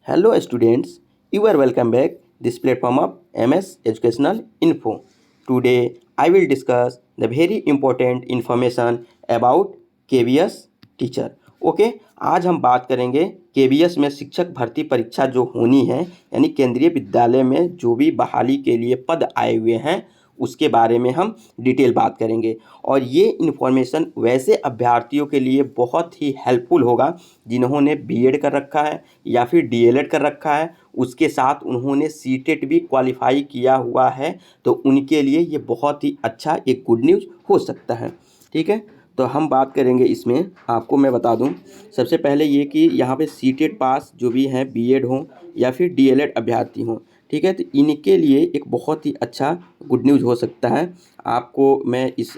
Hello students, you are welcome back this platform of MS Educational Info. Today I will discuss the very important information about KVS teacher. Okay, आज हम बात करेंगे KVS में शिक्षक भर्ती परीक्षा जो होनी है, यानी केंद्रीय विद्यालय में जो भी बहाली के लिए पद आए हुए हैं उसके बारे में हम डिटेल बात करेंगे। और ये इन्फॉर्मेशन वैसे अभ्यर्थियों के लिए बहुत ही हेल्पफुल होगा जिन्होंने बीएड कर रखा है या फिर डीएलएड कर रखा है, उसके साथ उन्होंने सीटेट भी क्वालिफाई किया हुआ है, तो उनके लिए ये बहुत ही अच्छा एक गुड न्यूज़ हो सकता है। ठीक है, तो हम बात करेंगे इसमें। आपको मैं बता दूं सबसे पहले ये कि यहाँ पे सीटेट पास जो भी हैं बीएड हो या फिर डीएलएड अभ्यर्थी हों, ठीक है, तो इनके लिए एक बहुत ही अच्छा गुड न्यूज़ हो सकता है। आपको मैं इस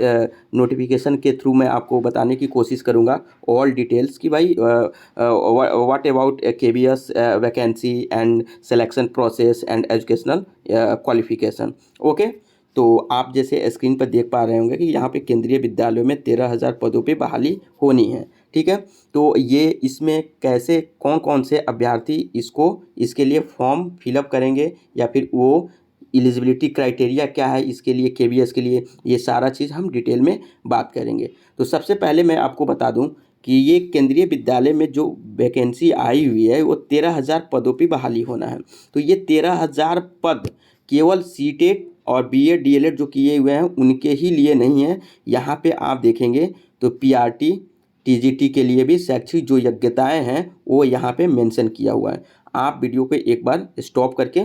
नोटिफिकेशन के थ्रू मैं आपको बताने की कोशिश करूँगा ऑल डिटेल्स कि भाई what about KVS vacancy and selection process and educational qualification. Okay, तो आप जैसे स्क्रीन पर देख पा रहे होंगे कि यहाँ पे केंद्रीय विद्यालयों में 13,000 पदों पे बहाली होनी है। ठीक है, तो ये इसमें कैसे कौन कौन से अभ्यर्थी इसके लिए फॉर्म फिलअप करेंगे या फिर वो एलिजिबिलिटी क्राइटेरिया क्या है इसके लिए केवीएस के लिए, ये सारा चीज़ हम डिटेल में बात करेंगे। तो सबसे पहले मैं आपको बता दूं कि ये केंद्रीय विद्यालय में जो वैकेंसी आई हुई है वो 13,000 पदों पे बहाली होना है। तो ये 13,000 पद केवल सीटेट और बीएड डीएलएड जो किए हुए हैं उनके ही लिए नहीं है। यहाँ पे आप देखेंगे तो पीआरटी टीजीटी के लिए भी शैक्षिक जो योग्यताएं हैं वो यहाँ पे मेंशन किया हुआ है। आप वीडियो को एक बार स्टॉप करके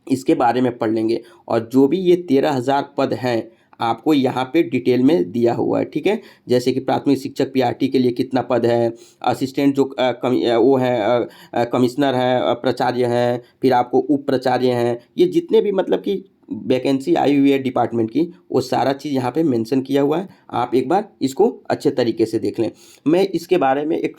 इसके बारे में पढ़ लेंगे और जो भी ये 13,000 पद हैं आपको यहाँ पे डिटेल में दिया हुआ है। ठीक है, जैसे कि प्राथमिक शिक्षक पीआरटी के लिए कितना पद है, असिस्टेंट जो वो है कमिश्नर है, प्राचार्य हैं, फिर आपको उप प्राचार्य हैं, ये जितने भी मतलब कि वैकेंसी आई हुई है डिपार्टमेंट की वो सारा चीज़ यहाँ पे मेंशन किया हुआ है। आप एक बार इसको अच्छे तरीके से देख लें। मैं इसके बारे में एक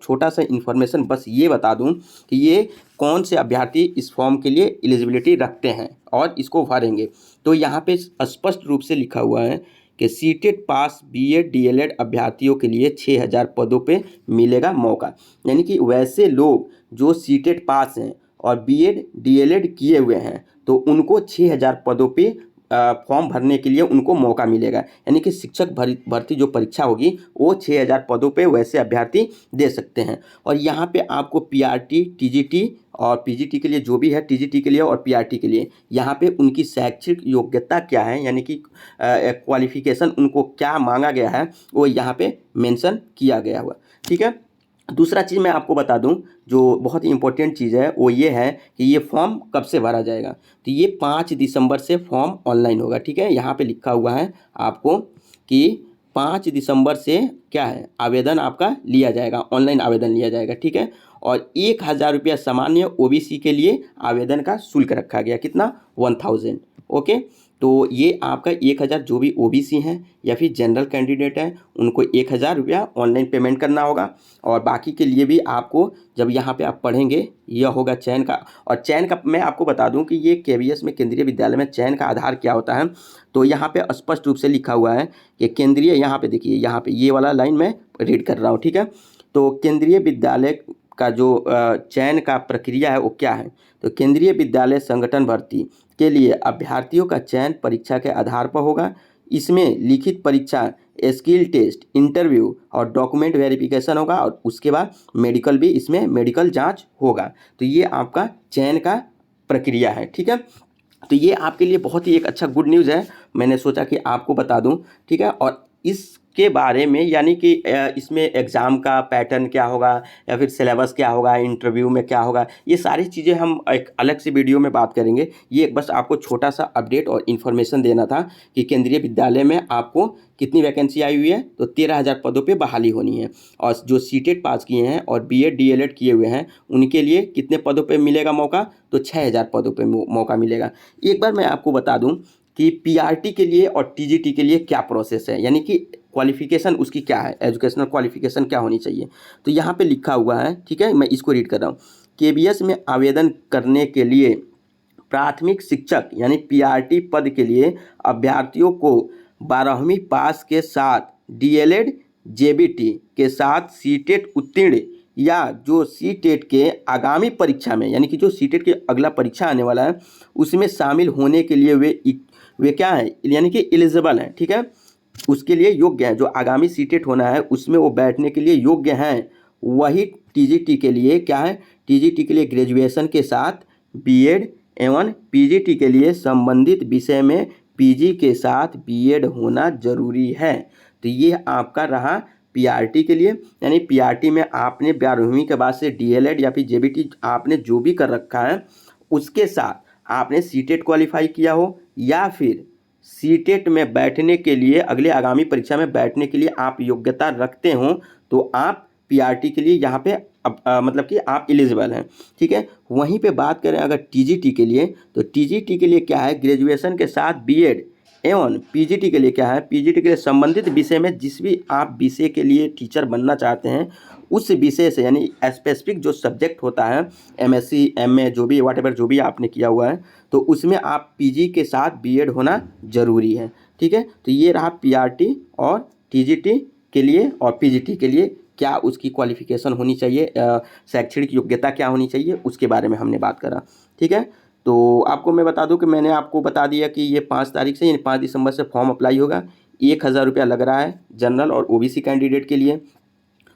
छोटा सा इन्फॉर्मेशन बस ये बता दूं कि ये कौन से अभ्यर्थी इस फॉर्म के लिए एलिजिबिलिटी रखते हैं और इसको भरेंगे। तो यहाँ पे स्पष्ट रूप से लिखा हुआ है कि सीटेट पास बीएड डीएलएड अभ्यर्थियों के लिए 6,000 पदों पे मिलेगा मौका। यानी कि वैसे लोग जो सीटेट पास हैं और बीएड डीएलएड किए हुए हैं तो उनको 6,000 पदों पे फॉर्म भरने के लिए उनको मौका मिलेगा। यानी कि शिक्षक भर्ती जो परीक्षा होगी वो 6,000 पदों पे वैसे अभ्यर्थी दे सकते हैं। और यहाँ पे आपको पीआरटी टीजीटी और पीजीटी के लिए जो भी है, टीजीटी के लिए और पीआरटी के लिए यहाँ पे उनकी शैक्षिक योग्यता क्या है, यानी कि क्वालिफिकेशन उनको क्या मांगा गया है वो यहाँ पे मेंशन किया गया हुआ। ठीक है, दूसरा चीज़ मैं आपको बता दूं जो बहुत ही इंपॉर्टेंट चीज़ है वो ये है कि ये फॉर्म कब से भरा जाएगा। तो ये 5 दिसंबर से फॉर्म ऑनलाइन होगा। ठीक है, यहाँ पे लिखा हुआ है आपको कि 5 दिसंबर से क्या है आवेदन आपका लिया जाएगा, ऑनलाइन आवेदन लिया जाएगा। ठीक है, और 1,000 रुपया सामान्य ओबीसी के लिए आवेदन का शुल्क रखा गया, कितना 1,000। ओके, तो ये आपका 1,000 जो भी ओबीसी हैं या फिर जनरल कैंडिडेट हैं उनको 1,000 रुपया ऑनलाइन पेमेंट करना होगा। और बाकी के लिए भी आपको जब यहाँ पे आप पढ़ेंगे यह होगा चयन का। और चयन का मैं आपको बता दूं कि ये केवीएस में केंद्रीय विद्यालय में चयन का आधार क्या होता है। तो यहाँ पे स्पष्ट रूप से लिखा हुआ है कि केंद्रीय, यहाँ पे देखिए, यहाँ पे ये वाला लाइन मैं रीड कर रहा हूँ। ठीक है, तो केंद्रीय विद्यालय का जो चयन का प्रक्रिया है वो क्या है। तो केंद्रीय विद्यालय संगठन भर्ती के लिए अभ्यर्थियों का चयन परीक्षा के आधार पर होगा। इसमें लिखित परीक्षा, स्किल टेस्ट, इंटरव्यू और डॉक्यूमेंट वेरिफिकेशन होगा और उसके बाद मेडिकल भी, इसमें मेडिकल जांच होगा। तो ये आपका चयन का प्रक्रिया है। ठीक है, तो ये आपके लिए बहुत ही एक अच्छा गुड न्यूज़ है, मैंने सोचा कि आपको बता दूं। ठीक है, और इसके बारे में यानी कि इसमें एग्ज़ाम का पैटर्न क्या होगा या फिर सिलेबस क्या होगा, इंटरव्यू में क्या होगा, ये सारी चीज़ें हम एक अलग से वीडियो में बात करेंगे। ये बस आपको छोटा सा अपडेट और इन्फॉर्मेशन देना था कि केंद्रीय विद्यालय में आपको कितनी वैकेंसी आई हुई है। तो 13,000 पदों पे बहाली होनी है और जो सीटेट पास किए हैं और बीएड डीएलएड किए हुए हैं उनके लिए कितने पदों पे मिलेगा मौका, तो 6,000 पदों पे मौका मिलेगा। एक बार मैं आपको बता दूं कि पीआरटी के लिए और टीजीटी के लिए क्या प्रोसेस है, यानी कि क्वालिफिकेशन उसकी क्या है, एजुकेशनल क्वालिफिकेशन क्या होनी चाहिए। तो यहाँ पे लिखा हुआ है, ठीक है, मैं इसको रीड कर रहा हूँ। केवीएस में आवेदन करने के लिए प्राथमिक शिक्षक यानी पीआरटी पद के लिए अभ्यर्थियों को 12वीं पास के साथ डीएलएड जेबीटी के साथ सीटेट उत्तीर्ण या जो सीटेट के आगामी परीक्षा में, यानी कि जो सीटेट के अगला परीक्षा आने वाला है उसमें शामिल होने के लिए वे क्या है, यानी कि एलिजिबल हैं, ठीक है, उसके लिए योग्य हैं। जो आगामी सीटेट होना है उसमें वो बैठने के लिए योग्य हैं, वही टीजीटी के लिए क्या है, टीजीटी के लिए ग्रेजुएशन के साथ बीएड एवं पीजीटी के लिए संबंधित विषय में पीजी के साथ बीएड होना जरूरी है। तो ये आपका रहा पीआरटी के लिए, यानी पीआरटी में आपने 12वीं के बाद से डीएलएड या फिर जेबीटी आपने जो भी कर रखा है उसके साथ आपने सीटेट क्वालिफाई किया हो या फिर सीटेट में बैठने के लिए अगले आगामी परीक्षा में बैठने के लिए आप योग्यता रखते हो तो आप पीआरटी के लिए यहाँ पे मतलब कि आप एलिजिबल हैं, ठीक है। वहीं पे बात करें अगर टीजीटी के लिए, तो टीजीटी के लिए क्या है, ग्रेजुएशन के साथ बीएड एवं पीजीटी के लिए क्या है, पीजीटी के लिए संबंधित विषय में जिस भी आप विषय के लिए टीचर बनना चाहते हैं उस विषय से, यानी स्पेसिफिक जो सब्जेक्ट होता है एमएससी एमए जो भी व्हाटएवर जो भी आपने किया हुआ है तो उसमें आप पीजी के साथ बीएड होना जरूरी है, ठीक है। तो ये रहा पीआरटी और टीजीटी के लिए और पीजीटी के लिए क्या उसकी क्वालिफिकेशन होनी चाहिए, शैक्षणिक योग्यता क्या होनी चाहिए उसके बारे में हमने बात करा, ठीक है। तो आपको मैं बता दूं कि मैंने आपको बता दिया कि ये 5 तारीख से यानी 5 दिसंबर से फॉर्म अप्लाई होगा। 1000 रुपया लग रहा है जनरल और ओबीसी कैंडिडेट के लिए,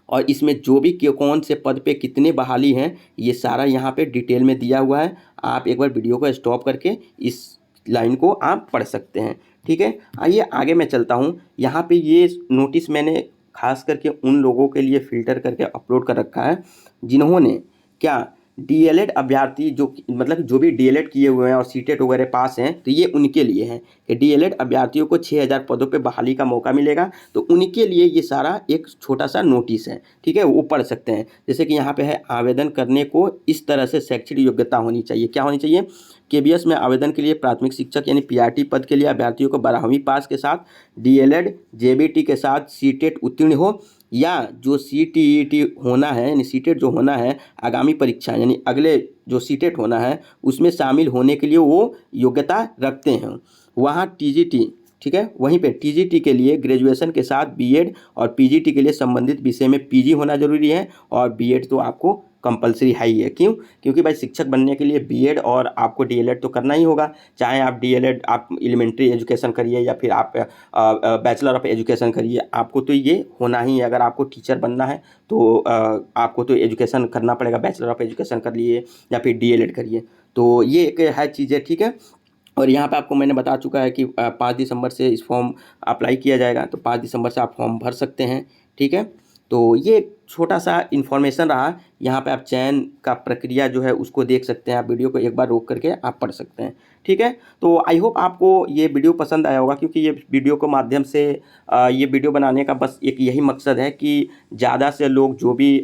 और इसमें जो भी कौन से पद पे कितने बहाली हैं ये सारा यहाँ पे डिटेल में दिया हुआ है। आप एक बार वीडियो को स्टॉप करके इस लाइन को आप पढ़ सकते हैं, ठीक है। आइए आगे मैं चलता हूँ। यहाँ पे ये नोटिस मैंने खास करके उन लोगों के लिए फ़िल्टर करके अपलोड कर रखा है जिन्होंने क्या डीएलएड अभ्यर्थी जो मतलब जो भी डीएलएड किए हुए हैं और सीटेट वगैरह पास हैं तो ये उनके लिए है कि डीएलएड अभ्यर्थियों को 6000 पदों पे बहाली का मौका मिलेगा। तो उनके लिए ये सारा एक छोटा सा नोटिस है, ठीक है, वो पढ़ सकते हैं। जैसे कि यहाँ पे है आवेदन करने को इस तरह से शैक्षणिक योग्यता होनी चाहिए, क्या होनी चाहिए, केबीएस में आवेदन के लिए प्राथमिक शिक्षक यानी पीआरटी पद के लिए अभ्यर्थियों को 12वीं पास के साथ डीएलएड जेबीटी के साथ सीटेट उत्तीर्ण हो या जो सीटीईटी होना है यानी सीटेट जो होना है आगामी परीक्षा यानी अगले जो सीटेट होना है उसमें शामिल होने के लिए वो योग्यता रखते हैं। वहाँ टीजीटी, ठीक है, वहीं पे टीजीटी के लिए ग्रेजुएशन के साथ बीएड और पीजीटी के लिए संबंधित विषय में पीजी होना जरूरी है और बीएड तो आपको कंपलसरी है ही है। क्यों, क्योंकि भाई शिक्षक बनने के लिए बीएड और आपको डीएलएड तो करना ही होगा, चाहे आप डीएलएड आप एलिमेंट्री एजुकेशन करिए या फिर आप बैचलर ऑफ एजुकेशन करिए, आपको तो ये होना ही है। अगर आपको टीचर बनना है तो आपको तो एजुकेशन करना पड़ेगा, बैचलर ऑफ एजुकेशन कर लिए या फिर डीएलएड करिए, तो ये एक है चीज़ें, ठीक है। और यहाँ पे आपको मैंने बता चुका है कि 5 दिसंबर से इस फॉर्म अप्लाई किया जाएगा, तो 5 दिसंबर से आप फॉर्म भर सकते हैं, ठीक है। तो ये छोटा सा इन्फॉर्मेशन रहा। यहाँ पे आप चयन का प्रक्रिया जो है उसको देख सकते हैं, आप वीडियो को एक बार रोक करके आप पढ़ सकते हैं, ठीक है। तो आई होप आपको ये वीडियो पसंद आया होगा, क्योंकि ये वीडियो के माध्यम से ये वीडियो बनाने का बस एक यही मकसद है कि ज़्यादा से लोग जो भी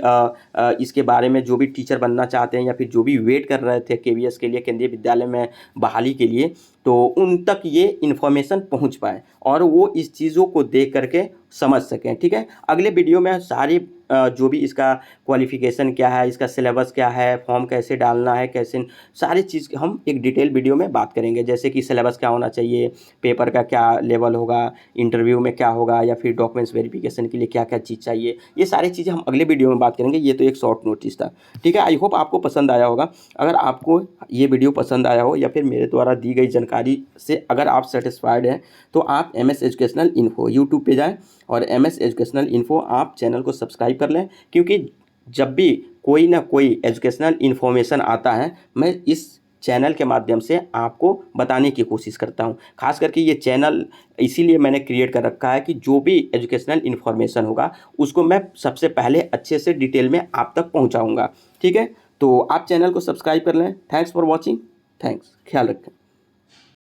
इसके बारे में जो भी टीचर बनना चाहते हैं या फिर जो भी वेट कर रहे थे केवीएस के लिए, केंद्रीय विद्यालय में बहाली के लिए, तो उन तक ये इन्फॉर्मेशन पहुंच पाए और वो इस चीज़ों को देख करके समझ सकें, ठीक है। अगले वीडियो में सारी जो भी इसका क्वालिफ़िकेशन क्या है, इसका सिलेबस क्या है, फॉर्म कैसे डालना है, कैसे सारी चीज़ हम एक डिटेल वीडियो में बात करेंगे। जैसे कि सिलेबस क्या होना चाहिए, पेपर का क्या लेवल होगा, इंटरव्यू में क्या होगा या फिर डॉक्यूमेंट्स वेरिफिकेशन के लिए क्या क्या चीज़ चाहिए, ये सारी चीज़ें हम अगले वीडियो में बात करेंगे। ये तो एक शॉर्ट नोटिस था, ठीक है। आई होप आपको पसंद आया होगा। अगर आपको ये वीडियो पसंद आया हो या फिर मेरे द्वारा दी गई जानकारी से अगर आप सेटिस्फाइड हैं तो आप MS एजुकेशनल इन्फो यूट्यूब पे जाएं और MS एजुकेशनल इन्फो आप चैनल को सब्सक्राइब कर लें, क्योंकि जब भी कोई ना कोई एजुकेशनल इन्फॉर्मेशन आता है मैं इस चैनल के माध्यम से आपको बताने की कोशिश करता हूं। खास करके ये चैनल इसीलिए मैंने क्रिएट कर रखा है कि जो भी एजुकेशनल इन्फॉर्मेशन होगा उसको मैं सबसे पहले अच्छे से डिटेल में आप तक पहुंचाऊंगा, ठीक है। तो आप चैनल को सब्सक्राइब कर लें। थैंक्स फॉर वॉचिंग, थैंक्स, ख्याल रखें।